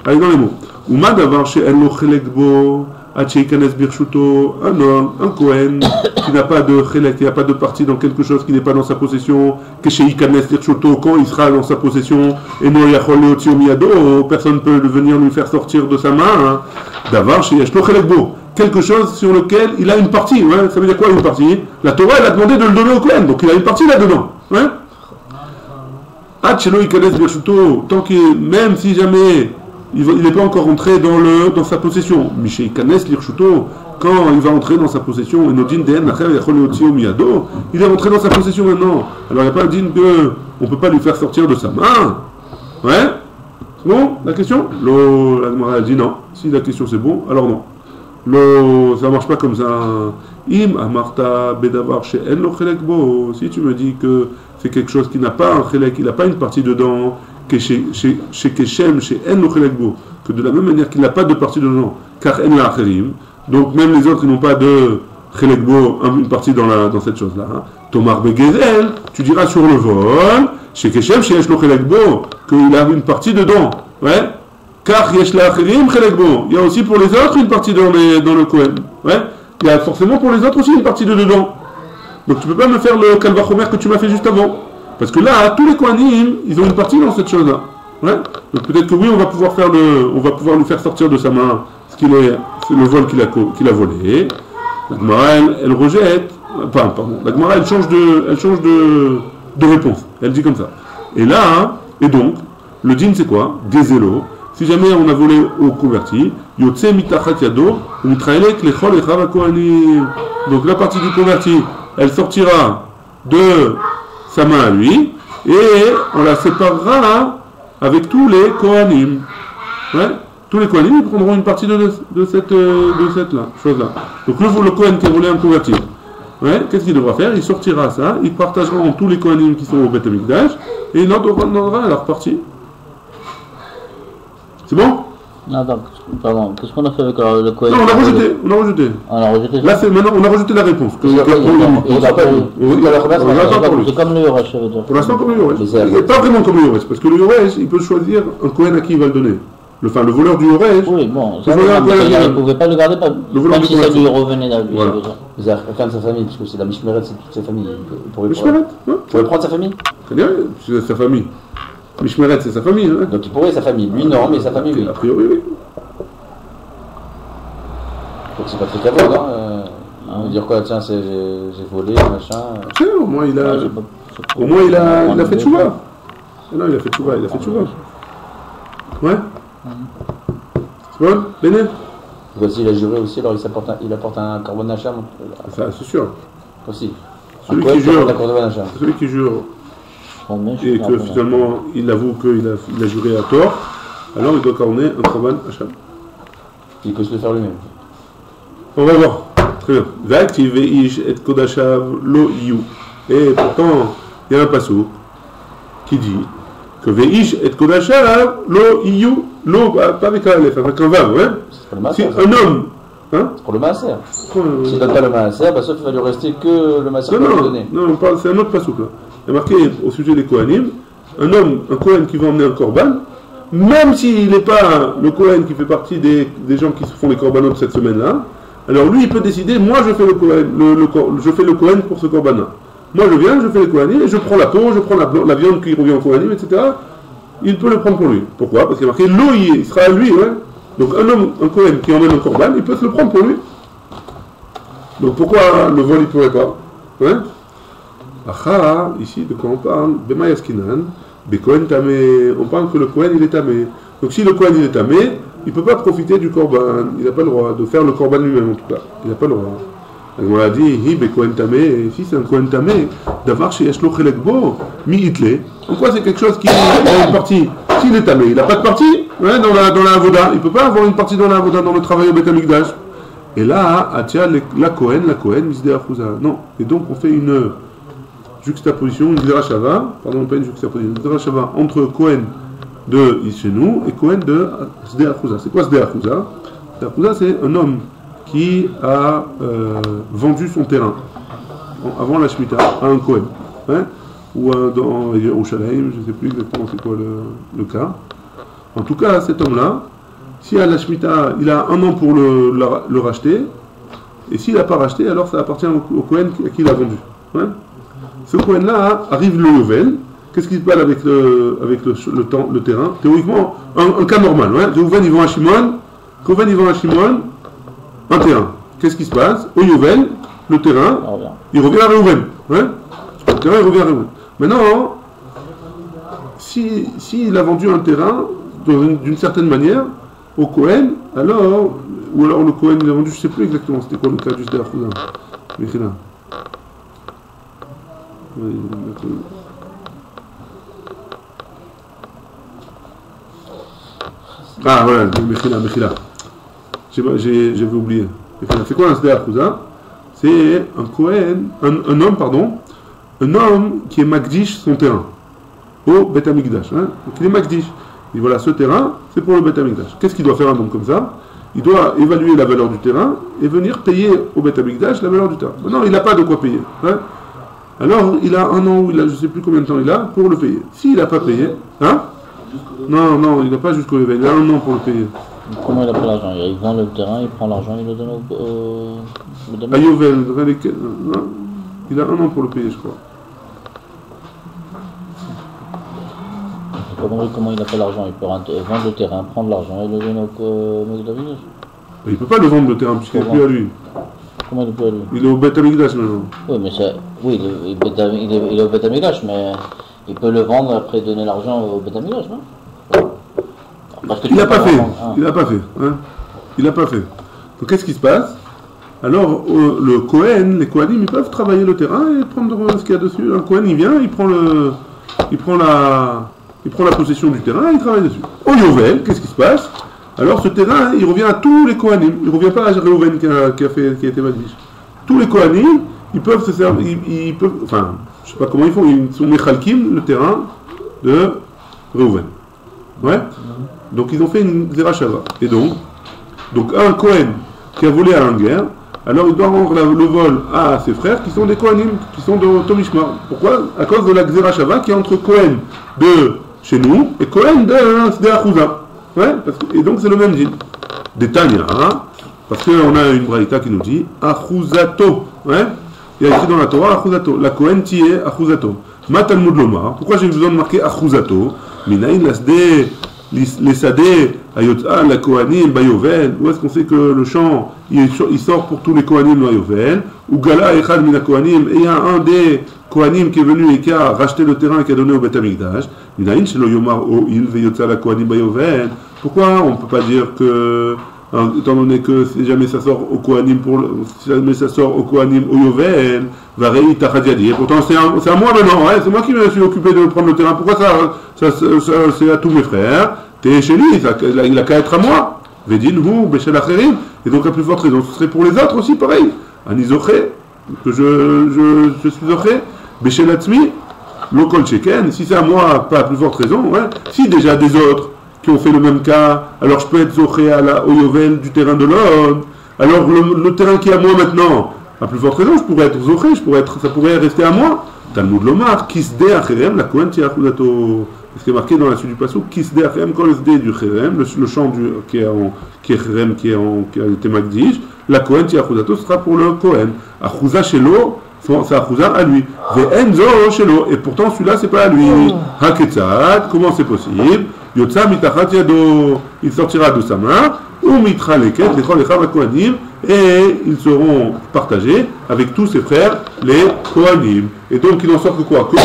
Allez dans les mots. Uma davar she'en lo chelek bo ad she'ikanes birshuto, un homme, un Kohen, qui n'a pas de chelek, qui n'a pas de partie dans quelque chose qui n'est pas dans sa possession, que she'ikanes birshuto, quand il sera dans sa possession, et no yachol leotio miyado, personne ne peut venir lui faire sortir de sa main, davar she'yesh lo chelek bo, quelque chose sur lequel il a une partie, ouais. Ça veut dire quoi une partie? La Torah elle a demandé de le donner au Kohen, donc il a une partie là-dedans, ouais. Tant que même si jamais il n'est pas encore entré dans sa possession, Michel Kanes Lirshuto, quand il va entrer dans sa possession, il est rentré dans sa possession maintenant, alors il n'y a pas un digne qu'on ne peut pas lui faire sortir de sa main, ouais. C'est bon la question? La Gemara dit non, si la question c'est bon, alors non. Ça marche pas comme ça. Im amarta bedavar she'en lo chelek bo. Si tu me dis que c'est quelque chose qui n'a pas un chelek, il n'a pas une partie dedans, que keshem she'en lo chelek bo, que de la même manière qu'il n'a pas de partie dedans, car en la acherim, donc même les autres ils n'ont pas de chelek bo, une partie dans cette chose là. Tomar begezel, tu diras sur le vol, chez keshem she'en lo chelek bo, qu'il a une partie dedans, ouais. Car il y a aussi pour les autres une partie dans le Kohen. Ouais. Il y a forcément pour les autres aussi une partie de dedans. Donc tu ne peux pas me faire le Kalvachomer que tu m'as fait juste avant. Parce que là, tous les Kohanim, ils ont une partie dans cette chose-là. Ouais. Donc peut-être que oui, on va pouvoir lui faire sortir de sa main le vol qu'il a volé. La Gemara, elle rejette. Pardon. La Gemara, elle change de réponse. Elle dit comme ça. Et là, hein, et donc, le din c'est quoi? Gezelo. Si jamais on a volé au converti, Yotse mitachat yado, mitraelek lechol echav kohanim. Donc la partie du converti, elle sortira de sa main à lui, et on la séparera avec tous les kohanim. Ouais. Tous les kohanim prendront une partie de cette chose-là. Donc le kohen qui a volé un converti, ouais, qu'est-ce qu'il devra faire? Il sortira ça, il partagera en tous les kohanim qui sont au Beth Amikdash, et il en donnera leur partie. C'est bon? Non, donc, pardon, qu'est-ce qu'on a fait avec le Kohen? Non, on a rejeté. On a rejeté ça? Là, maintenant, on a rejeté la réponse. C'est comme le Yoresh, ça veut dire. Pour l'instant, comme le Yoresh. C'est pas vraiment comme le Yoresh, parce que le Yoresh, il peut choisir un Kohen à qui il va le donner. Le voleur du Yoresh. Oui, bon, ça il ne pouvait pas le garder, même si ça lui revenait à lui. Voilà. Il a quelqu'un de sa famille, parce que c'est la Mishmeret, c'est toute sa famille. Il pourrait prendre sa famille? C'est sa famille. Mishmeret, c'est sa famille. Hein. Donc il pourrait sa famille. Lui, non, mais sa famille, oui. A priori, oui. Donc c'est pas très caveau, non on va dire quoi? Tiens, j'ai volé, machin. Tiens, au moins il a fait tchouva. Non, il a fait tchouva. Ouais. C'est bon, Béné? Voici, il a juré aussi, alors il apporte un Korban Hacham. Ça, c'est sûr. Aussi. Celui qui jure et que finalement il avoue qu'il a juré à tort, alors il doit corner un Korban Hacham. Il peut se le faire lui-même. On va voir. Très bien. Va'aktiv ve'ish et kodashav lo yu. Et pourtant, il y a un passage qui dit que ve'ish et kodashav lo yu. Lo, pas avec un Aleph, avec un Vav, ouais. Si un homme. Hein? C'est pour le maaser. S'il ne donne pas le maaser, bah, sauf qu'il va lui rester que le maaser qu'il va lui donner. Non, c'est un autre passage là. Il y a marqué au sujet des Kohanim, un Kohen qui va emmener un Korban, même s'il n'est pas le Kohen qui fait partie des gens qui se font les Korbanot cette semaine-là, alors lui il peut décider, moi je fais je fais le Kohen pour ce Korban-là. Moi je viens, je fais les Kohanim, et je prends la peau, je prends la viande qui revient au Kohanim, etc. Il peut le prendre pour lui. Pourquoi? Parce qu'il y a marqué l'eau, il sera à lui, ouais. Donc un Kohen qui emmène un Korban, il peut se le prendre pour lui. Donc pourquoi le vol il ne pourrait pas? Ouais. Acha, ici, de quoi on parle? Bema yaskinan, Bekohen tamé. On parle que le Kohen il est tamé. Donc si le Kohen il est tamé, il ne peut pas profiter du Korban. Il n'a pas le droit de faire le Korban lui-même en tout cas. Il n'a pas le droit. On a dit, hi Bekohen tamé. Si c'est un Kohen tamé, d'avoir chez Yeshlo Chelekbo, mi itle. Pourquoi c'est quelque chose qui a une partie? S'il est tamé, il n'a pas de partie ouais, dans la Avoda. Il ne peut pas avoir une partie dans la Avoda, dans le travail au Beth Amikdash. Et là, Atia, la Kohen, Misdeh Achouza. Non. Et donc on fait une juxtaposition, une Zerachava, pardon, pas une juxtaposition, une Zerachava entre Kohen de chez nous et Kohen de Sdeh Achouza. C'est quoi Sdeh Achouza? Sdeh Achouza, c'est un homme qui a vendu son terrain avant la Shemitah à un Kohen. Hein, ou dans Yerushalayim, je ne sais plus exactement c'est quoi le cas. En tout cas, cet homme-là, si à la Shemitah, il a un an pour le racheter, et s'il n'a pas racheté, alors ça appartient au Kohen à qui il a vendu. Hein. Ce Kohen-là arrive le Yovel. Qu'est-ce qui se passe avec le terrain? Théoriquement, un cas normal. Ouais. Reuven, il vend à Shimon. Reuven, il vend à Shimon un terrain. Qu'est-ce qui se passe? Au Yovel, le terrain, il revient à Reuven. Ouais. Le terrain, il revient à Reuven. Maintenant, s'il a vendu un terrain d'une certaine manière au Kohen, ou alors le Kohen il a vendu, je ne sais plus exactement c'était quoi le cas du Sdeh Achouza. Mechila. Ah voilà, Mechila. J'avais oublié. C'est quoi un Sdeh Achouza? C'est un Kohen, un homme qui est Makdish son terrain au Beth Amikdash. Hein? Donc il est Makdish. Et voilà, ce terrain, c'est pour le Beth Amikdash. Qu'est-ce qu'il doit faire un homme comme ça? Il doit évaluer la valeur du terrain et venir payer au Beth Amikdash la valeur du terrain. Maintenant, il n'a pas de quoi payer. Hein? Alors, il a un an ou je ne sais plus combien de temps il a pour le payer. S'il n'a pas payé, hein? Non, il n'a pas jusqu'au level. Il a un an pour le payer. Comment il a pris l'argent? Il vend le terrain, il prend l'argent, il le donne au à Yovel, il a un an pour le payer, je crois. J'ai pas compris comment il a fait l'argent. Il peut vendre le terrain, prendre l'argent et le donner au Beth Amikdash. Il ne peut pas le vendre le terrain puisqu'il n'est plus à lui. Comment il est plus à lui? Il est au Beth Amikdash maintenant. Oui, mais oui, il est au Beth Amikdash, mais il peut le vendre après donner l'argent au Beth Amikdash, non? Parce que il n'a pas fait. Il n'a pas fait. Hein, il n'a pas fait. Donc qu'est-ce qui se passe? Alors le Kohen, les Kohanim, ils peuvent travailler le terrain et prendre ce qu'il y a dessus. Un Kohen, il vient, il prend la possession du terrain et il travaille dessus. Au Yovel, qu'est-ce qui se passe? Alors ce terrain, il revient à tous les Kohanim. Il ne revient pas à Reuven qui a été magnifique. Tous les Kohanim, ils peuvent se servir, ils peuvent, enfin, je ne sais pas comment ils font, ils sont Mechalkim, le terrain de Reuven. Ouais. Donc ils ont fait une Zerachava. Et donc un Kohen qui a volé à un guerre, alors il doit rendre le vol à ses frères qui sont des Kohanim, qui sont de Tomishmar. Pourquoi? À cause de la Zerachava qui est entre Kohen de chez nous et Kohen de Achouza. Ouais, et donc c'est le même din. Des Tanya, hein, parce qu'on a une braïta qui nous dit Achouzato. Ouais, il y a écrit dans la Torah Achouzato. La Kohen tiye Achouzato. Ma Talmud Lomar. Pourquoi j'ai besoin de marquer Achouzato? Minaïn lasde les sadeh ayotza la Kohanim bayovel. Où est-ce qu'on sait que le champ il sort pour tous les Kohanim bayovel? Ou Gala echad mina Kohanim. Et il y a un des Kohanim qui est venu et qui a racheté le terrain et qui a donné au Beth Amikdash. Minaïn shelo yomar o il veyotza la Kohanim bayovel. Pourquoi on ne peut pas dire que, étant donné que si jamais ça sort au Kohanim si jamais ça sort au Kohanim au Yovel, varei tachadiadi. Et pourtant c'est à moi maintenant, hein, c'est moi qui me suis occupé de prendre le terrain. Pourquoi ça c'est à tous mes frères? T'es chez lui, il a qu'à être à moi. Vedin hu beshel acherim. Et donc la plus forte raison, ce serait pour les autres aussi pareil. Anizoché, que je suis zoché, beshel atzmi, lokol sheken. Si c'est à moi, pas la plus forte raison, ouais. Si déjà des autres qui ont fait le même cas, alors je peux être zoché au Yovel du terrain de l'homme. Alors le terrain qui est à moi maintenant, à plus forte raison, je pourrais être zoché, ça pourrait rester à moi. Talmud Lomar, kisde acherem, la Kohen ti achudato. Ce qui est marqué dans la suite du passage, kisde acherem, quand le sde du cherem, le champ qui est cherem, qui a été magdish, la Kohen ti achudato sera pour le Kohen. Achouza shelo, c'est Achouza à lui. Ve'enzo shelo, et pourtant celui-là c'est pas à lui. Haketzat, comment c'est possible? Yotza mitachat yado, il sortira de sa main, ou mitra leket, lechol echav ha-kohanim, et ils seront partagés avec tous ses frères, les Kohanim. Et donc il en sort que quoi? Que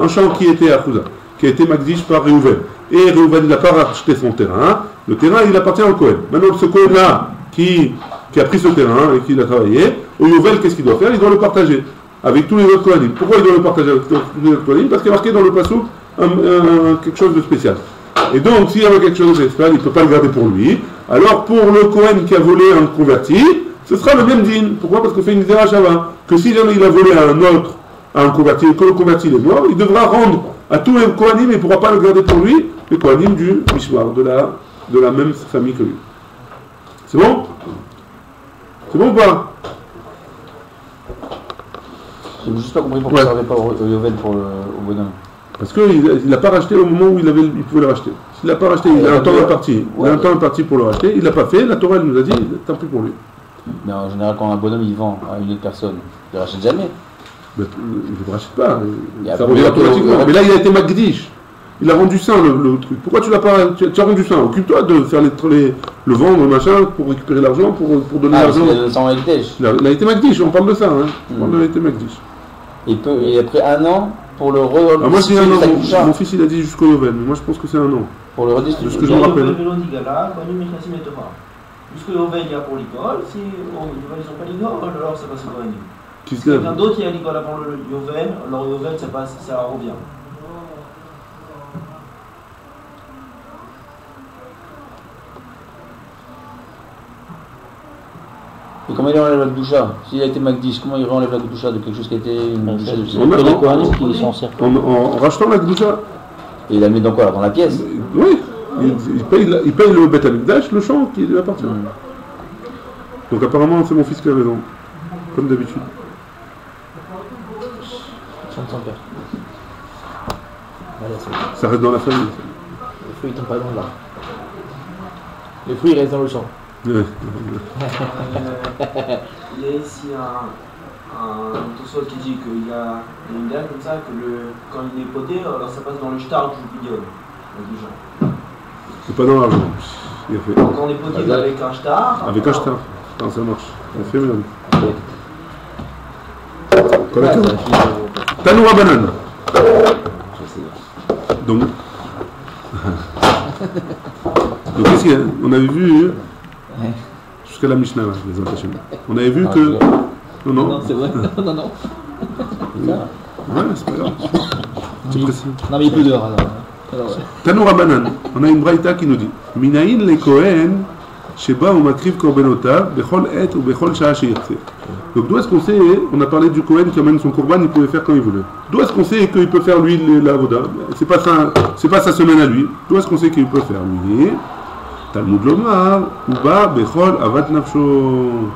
un champ qui était à Achouza, qui a été magdish par Reuven. Et Reuven il n'a pas racheté son terrain, le terrain il appartient au Kohen. Maintenant ce Kohen-là, qui a pris ce terrain et qui l'a travaillé, au Yovel, qu'est-ce qu'il doit faire? Il doit le partager avec tous les autres Kohanim. Pourquoi il doit le partager avec tous les autres Kohanim? Parce qu'il y a marqué dans le passage quelque chose de spécial. Et donc, s'il y avait quelque chose de spécial, il ne peut pas le garder pour lui. Alors, pour le Kohen qui a volé un converti, ce sera le même din. Pourquoi? Parce qu'on fait une zerachava. Que si jamais il a volé à un converti, et que le converti est mort, il devra rendre à tous les Kohanim, mais il ne pourra pas le garder pour lui, les Kohanim du Mishmar, de la même famille que lui. C'est bon? C'est bon ou pas? Je n'ai juste pas compris pourquoi ça n'avait pas au Yovel au bonhomme. Parce qu'il n'a pas racheté au moment où il pouvait le racheter. S'il n'a pas racheté, il a un temps imparti. Il a un temps imparti pour le racheter. Il ne l'a pas fait. La Torah elle nous a dit, tant pis pour lui. Mais en général, quand un bonhomme il vend à une autre personne, il ne rachète jamais. Mais, il ne rachète pas. Ça revient automatiquement. Mais là, il a été magdish. Il a rendu sain le truc. Pourquoi tu l'as pas? Tu as rendu sain. Occupe-toi de faire le vendre, machin, pour récupérer l'argent, pour donner l'argent. Il a été magdish. On parle de ça. Hein. On parle de été magdish. Et après un an, pour le moi je dis un an, mon fils il a dit jusqu'au Yovel, mais moi je pense que c'est un an. Pour le redistribuer. De ce que je me rappelle. Jusqu'au Yovel il y a pour l'école, si au Yovel ils n'ont pas l'école, alors ça passe au Kohanim. Si quelqu'un d'autre qui a l'école avant le Yovel, alors Yovel ça revient. Et comment il enlève la Gdoucha? S'il a été Magdish, comment il enlève la Gdoucha de quelque chose qui a été une Gdoucha de les Kohanim qui sont cerclés. En rachetant la Gdoucha. Et il la met dans quoi? Dans la pièce? Oui, il paye le Beth Amikdash, le champ qui lui appartient. Donc apparemment c'est mon fils qui a raison, comme d'habitude. Son père. Ça reste dans la famille. Les fruits ne tombent pas dans l'arbre. Les fruits restent dans le champ. Il y a ici un Tosfot qui dit qu'il y a une date comme ça, que quand il est poté, alors ça passe dans le shtar du pidyon. C'est pas dans l'argent. Il a fait. Donc on est poté avec un shtar. Avec un shtar. Non, ça marche. On fait même. Tanoura banane. Donc. Donc qu'est-ce qu'il y a? On avait vu jusqu'à la Mishnah, là, les impressions. On avait vu que. Non, non. Non, c'est vrai. Non, non. Ouais, c'est pas grave. C'est précis. Non, mais il pleut dehors alors. Ouais. Tanoura banane. On a une braïta qui nous dit Minaïn les Kohen, Sheba ou Makriv Korbenota, Bechol et ou Bechol Shah Sheirtse. Donc d'où est-ce qu'on sait, on a parlé du Kohen qui amène son korban, il pouvait faire quand il voulait. D'où est-ce qu'on sait qu'il peut faire lui la voda? C'est pas sa semaine à lui. D'où est-ce qu'on sait qu'il peut faire lui? Talmud Lomar, Uba Bechol Avat Nafsho.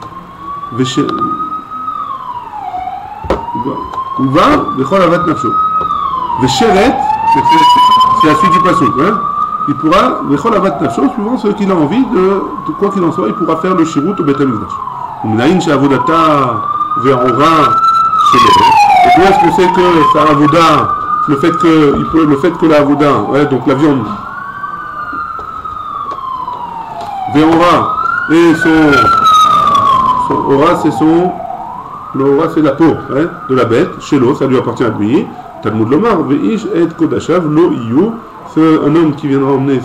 Uba Bechol Avat Nafsho. Vesheret, c'est la suite du pasuk, hein? Il pourra, Bechol Avat Nafsho, suivant ce qu'il a envie de quoi qu'il en soit, il pourra faire le shirut au Beth Amikdash. Minaïn chez Avodata Ve'ora chez le. Et d'où est-ce qu'on sait que sa Avoda, le fait que la Avoda, ouais, donc la viande, Ve'ora, et son Ora, c'est le Ora, c'est la peau, hein, de la bête, chez l'eau, ça lui appartient à lui. Talmud Lomar, Ve'ish et Kodashav, lo Iyu, c'est un homme qui viendra emmener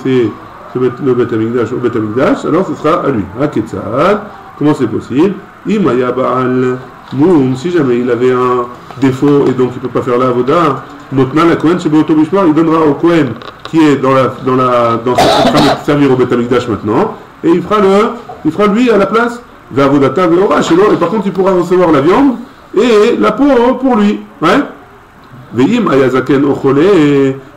le Beth Amikdash au Beth Amikdash, alors ce sera à lui. Haketzad. Comment c'est possible? Imaya Baal Moum, si jamais il avait un défaut et donc il ne peut pas faire la Avoda, Notna la Kohen chez Beoto Bishmar, il donnera au Kohen qui est dans ce train de servir au Beth Amikdash maintenant, et il fera lui à la place Ve'avodata Ve'ora chez l'eau, et par contre il pourra recevoir la viande et la peau pour lui. Ouais? Ve'im Ayazaken Ochole,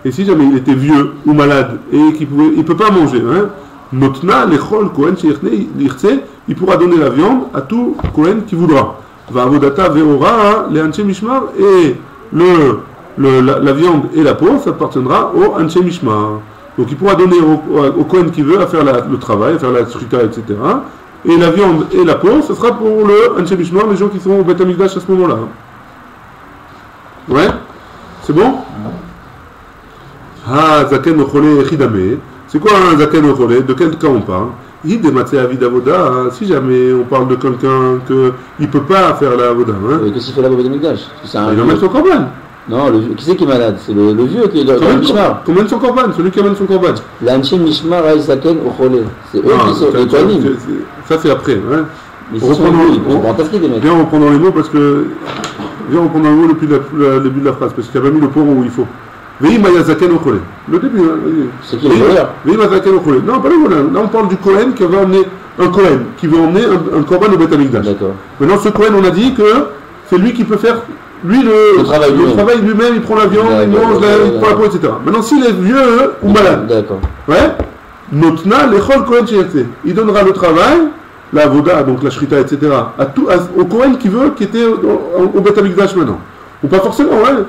et si jamais il était vieux ou malade et qu'il ne peut pas manger, hein? Notna lechol Kohen sheirtse, il pourra donner la viande à tout Kohen qui voudra. Va'avodata ve'ora le'anche mishmar, et la viande et la peau, ça appartiendra au anche mishmar. Donc il pourra donner au Kohen qui veut à faire le travail, à faire la shrita, etc. Et la viande et la peau, ce sera pour le anche mishmar, les gens qui seront au Beth Amikdash à ce moment-là. Ouais? C'est bon? Ha zaken ochole echidame. C'est quoi un zaken ochole? De quel cas on parle? Si jamais on parle de quelqu'un qui ne peut pas faire la avoda, hein? Qu'est-ce qu'il fait là au Beth Amikdash? Il emmène son korban. Non, qui c'est qui est malade? C'est le vieux qui est dans le Mishmar. Qui emmène son korban, celui qui amène son korban. L'Anche Mishmar Aïsaken Ochole. C'est eux qui sont les Kohanim. Ça c'est après, hein? Mais ils sont fantastiques les mecs. Viens, on reprend dans les mots parce que. Viens, on reprend dans les mots depuis le début de la phrase, parce qu'il y a pas mis le point où il faut. Veim Ayazaken Ochole. Le début, c'est qui le voleur? Veim Ayazaken Ochole. Non, pas le voleur. Là, on parle du Kohen qui va emmener un Kohen, qui veut emmener un korban au Beth Amikdash. D'accord. Maintenant, ce Kohen, on a dit que c'est lui qui peut faire, lui, le travail lui-même, il prend la viande, il mange, il prend la peau, etc. Maintenant, s'il est vieux ou malade, d'accord. Ouais, Notna, l'Echol Kohen Sheirtse. Il donnera le travail, la Avoda, donc la Shrita, etc., au Kohen qui veut, qui était au Beth Amikdash maintenant. Ou pas forcément, ouais.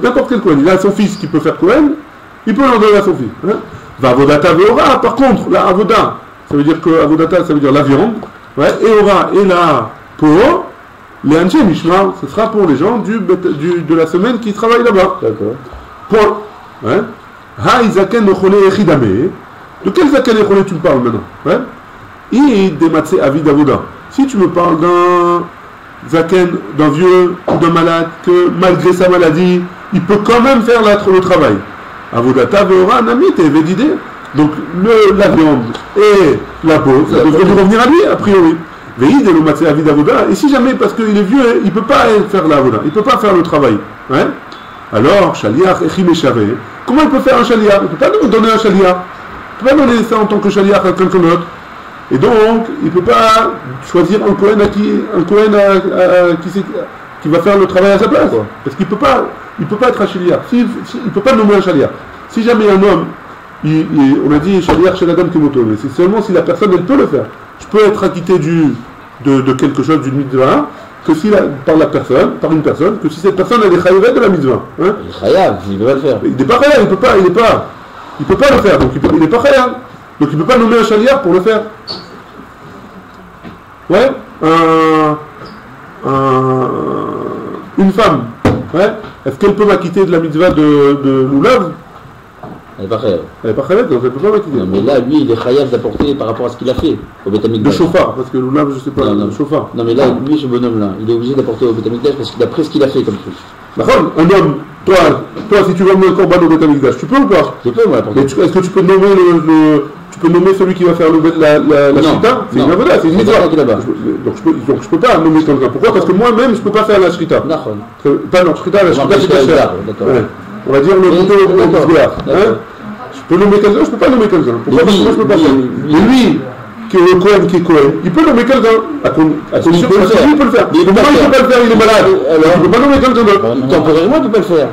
N'importe quel Kohen. Il a son fils qui peut faire Kohen, il peut l'en donner à son fils. Hein. Va Avodata ve'ora, par contre, la Avoda, ça veut dire que Avodata, ça veut dire la viande, ouais, et Ora, et la peau, les Anche Mishmar, ce sera pour les gens de la semaine qui travaillent là-bas. D'accord. Pour, ouais. Ha Izaken Ochole Echidame. De quel Zaken Ochole tu me parles maintenant? Ouais. I Dematse Avid Avoda. Si tu me parles d'un Zaken, d'un vieux ou d'un malade, que malgré sa maladie, il peut quand même faire le travail. Avodata ve'ora namit et vedide. Donc la viande et la peau, ça devrait lui revenir à lui, a priori. Ve'id et le matzeh avid avoda. Et si jamais, parce qu'il est vieux, il ne peut pas faire l'avoda, il ne peut pas faire le travail. Ouais. Alors, shaliach echim eshave. Comment il peut faire un shaliach? Il ne peut pas nous donner un shaliach. Il ne peut pas donner ça en tant que shaliach à quelqu'un d'autre. Et donc, il ne peut pas choisir un Kohen qui va faire le travail à sa place. Parce qu'il ne peut pas être un shaliach. Il ne peut pas nommer un shaliach. Si jamais un homme, on a dit shaliach chez la dame Kemoto, mais c'est seulement si la personne, elle peut le faire. Je peux être acquitté de quelque chose, d'une mitzvah, que si par une personne, que si cette personne, elle est chayavet de la mitzvah. Hein? Il est chayav, il ne peut pas le faire. Il n'est pas chayav, il peut pas le faire, donc il n'est pas chayav. Donc il ne peut pas nommer un shaliach pour le faire. Ouais, une femme, ouais, est-ce qu'elle peut m'acquitter de la mitzvah de Loulav? Elle n'est pas chayav. Elle n'est pas chayav, donc elle ne peut pas m'acquitter. Non, mais là, lui, il est chayav d'apporter par rapport à ce qu'il a fait au Beth De Amikdash. chauffard, parce que Loulav, je ne sais pas, Non. chauffard. Non, mais là, lui, ce bonhomme-là, il est obligé d'apporter au Beth Amikdash parce qu'il a pris ce qu'il a fait comme truc. D'accord. Un homme, toi, si tu veux emmener un corban au Beth Amikdash, tu peux ou pas? Je peux, moi, l'apporter. Mais est-ce que tu peux nommer tu peux nommer celui qui va faire la Non, shrita? C'est une non. avoda, c'est une C'est mitzvah. pas qui là-bas. Donc je peux pas nommer quelqu'un. Pourquoi? Parce que moi-même, je peux pas faire la shrita. Nahon. Pas la shrita, la shrita c'est D'accord. cher. D'accord. Ouais. On va dire le couteau au D'accord. Mizbeach. D'accord. Je peux nommer quelqu'un, je peux pas nommer quelqu'un. Pourquoi? Parce que moi je peux pas faire. Mais lui, qui est le Kohen, il peut nommer quelqu'un. À condition peut le que faire. lui, il peut le faire. Mais il peut Moi, pas il le peut pas le faire, il est malade. Alors, il peut pas nommer quelqu'un d'autre. Temporairement, il ne peut pas le faire.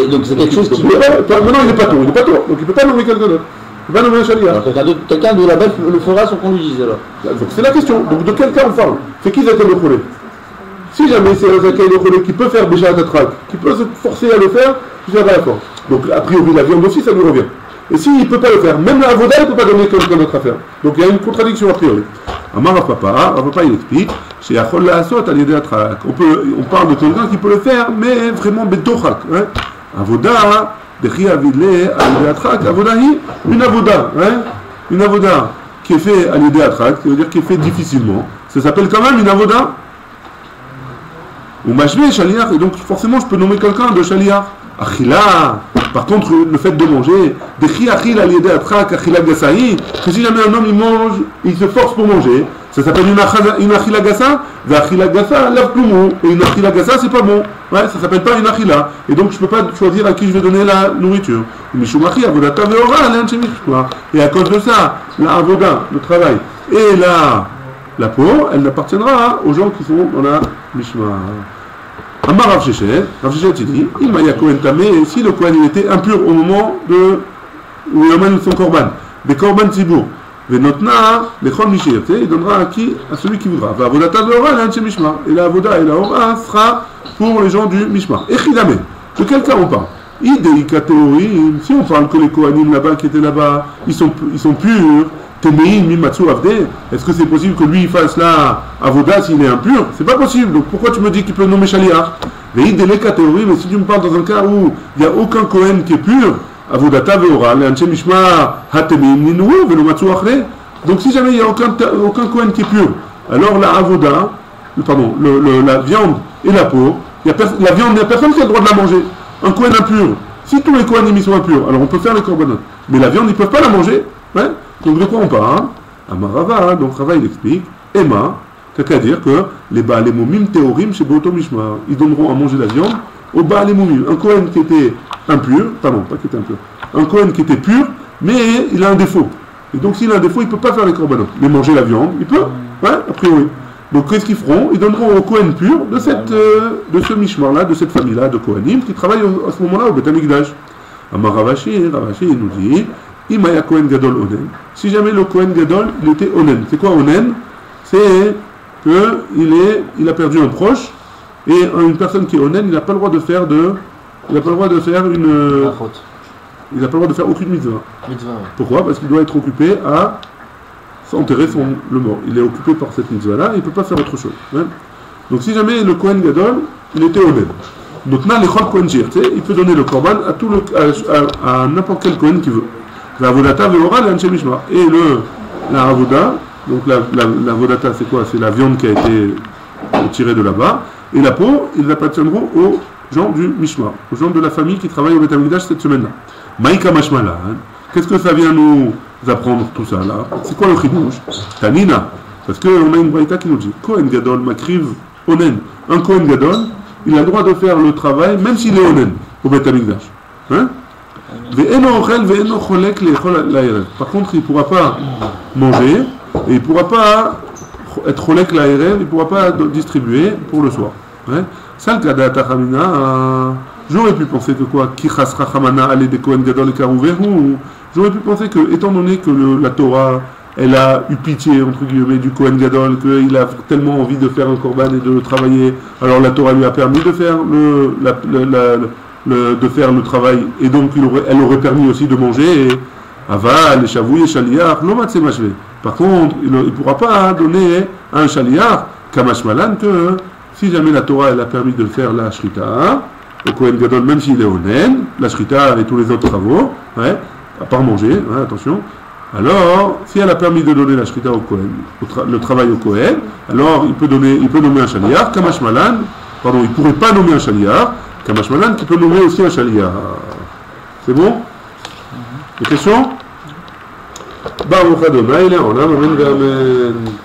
Et donc, c'est quelque chose qui peut pas. Maintenant, il est pas tôt, donc il peut pas nommer quelqu'un d'autre. Il peut pas nommer un chaliar. Alors, quelqu'un de là-bas le fera sans qu'on lui dise alors. Donc c'est la question. Donc de quel cas on parle? C'est qui Zakel le Kholé? Si jamais c'est un Zakel le Kholé qui peut faire déjà Tatrak, qui peut se forcer à le faire, je dirais d'accord. Donc a priori la viande aussi ça lui revient. Et s'il ne peut pas le faire, même la Avoda il ne peut pas donner quelqu'un d'autre à faire. Donc il y a une contradiction a priori. Amar Rav Papa il explique, chez Achol Laasot à l'idée Atrak. On parle de quelqu'un qui peut le faire, mais vraiment Betochak. Avoda, Bechi Avidle à l'idée Atrak, Avoda une Avoda. Une avoda qui est faite à l'idée attract, c'est-à-dire qui est faite difficilement, ça s'appelle quand même une avoda. Ou machvé, shaliach, et donc forcément je peux nommer quelqu'un de shaliach. Achila, par contre le fait de manger, dechi achil à l'idée attract, achila gasaï, que si jamais un homme il mange, il se force pour manger, ça s'appelle une achila gasa, et achila gasa lave plumeau, et une achila gasa c'est pas bon, ouais, ça s'appelle pas une achila, et donc je peux pas choisir à qui je vais donner la nourriture. Et à cause de ça, la avoda, le travail, et la peau, elle n'appartiendra aux gens qui sont dans la mishma. Amar Rav Shechet il dit, il m'a Kohen Tamé, si le Kohen était impur au moment où il amène son korban, des korban tzibour, Venotna, Bechol Mishir, il donnera à qui? À celui qui voudra. Avodata ve'ora, l'anche mishmar. Et la avoda et la ora sera pour les gens du mishmar. Echidame, de quel cas on parle? Si on parle que les Kohanim là-bas qui étaient là-bas, ils sont purs, Temein, Mimatsu, Avde, est-ce que c'est possible que lui il fasse la avoda s'il est impur? C'est pas possible. Donc pourquoi tu me dis qu'il peut nommer Shaliach? Mais si tu me parles dans un cas où il n'y a aucun Kohen qui est pur, Avodata ve'ora, l'anche mishmar, hatemim, ninou, ve'lomatsu achre. Donc si jamais il n'y a aucun Kohen qui est pur, alors la avoda, la viande et la peau, la viande, il n'y a personne qui a le droit de la manger. Un Kohen impur, si tous les Kohanim sont impurs, alors on peut faire les korbanot. Mais la viande, ils ne peuvent pas la manger. Ouais. Donc de quoi on parle? Amarava, donc Rava il explique, Emma, c'est à dire que les Baalémoumim théorim chez Boto Mishmar, ils donneront à manger la viande aux Baalémoumim. Un Kohen qui était impur, un Kohen qui était pur, mais il a un défaut. Et donc s'il a un défaut, il ne peut pas faire les korbanot. Mais manger la viande, il peut, ouais, a priori. Donc qu'est-ce qu'ils feront? Ils donneront au Kohen pur de ce mishmar-là, de cette famille-là, de Kohanim, qui travaillent à ce moment-là au Beth Amikdash. Amar Ravashi il nous dit, Imaya Kohen Gadol Onen. Si jamais le Kohen Gadol, il était Onen. C'est quoi Onen? C'est qu'il a perdu un proche, et une personne qui est Onen, il n'a pas le droit de faire il n'a pas le droit de faire aucune mitzvah. Pourquoi? Parce qu'il doit être occupé à enterrer le mort. Il est occupé par cette mitzvah-là, il ne peut pas faire autre chose. Hein. Donc si jamais le Kohen Gadol, il était honnête. Donc là, il peut donner le korban à n'importe quel Kohen qui veut. La vodata ve'ora l'anche mishmar. Et la avoda, donc la vodata c'est quoi? C'est la viande qui a été tirée de là-bas. Et la peau, ils appartiendront aux gens du mishmar, aux gens de la famille qui travaillent au Beth Amikdash cette semaine-là. Maïka mashmala. Qu'est-ce que ça vient nous apprendre tout ça là? C'est quoi le chidouche? Tanina. Parce qu'on a une braïta qui nous dit Kohen Gadol makriv onen. Un Kohen Gadol, il a le droit de faire le travail même s'il est onen au Beth Amikdash. Hein? Par contre, il ne pourra pas manger et il ne pourra pas être cholek l'aérel, il ne pourra pas distribuer pour le soir. J'aurais pu penser que quoi? J'aurais pu penser que, étant donné que la Torah, elle a eu pitié, entre guillemets, du Kohen Gadol, qu'il a tellement envie de faire un korban et de le travailler, alors la Torah lui a permis de faire de faire le travail, et donc elle aurait permis aussi de manger, et aval, shavouy et shaliach, l'omat mashvé. Par contre, il ne pourra pas donner à un shaliach, kamashmalan, que si jamais la Torah elle a permis de faire la shrita, au Kohen Gadol, même s'il est onen, la shrita et tous les autres travaux, ouais, à part manger, hein, attention, alors, si elle a permis de donner la shrita au Kohen, le travail au Kohen, alors il peut nommer un shaliach, Kamash Malan, pardon, il ne pourrait pas nommer un shaliach, Kamash Malan qui peut nommer aussi un shaliach. C'est bon? Des questions? Baruch Adonai, Le'olam, amen, amen.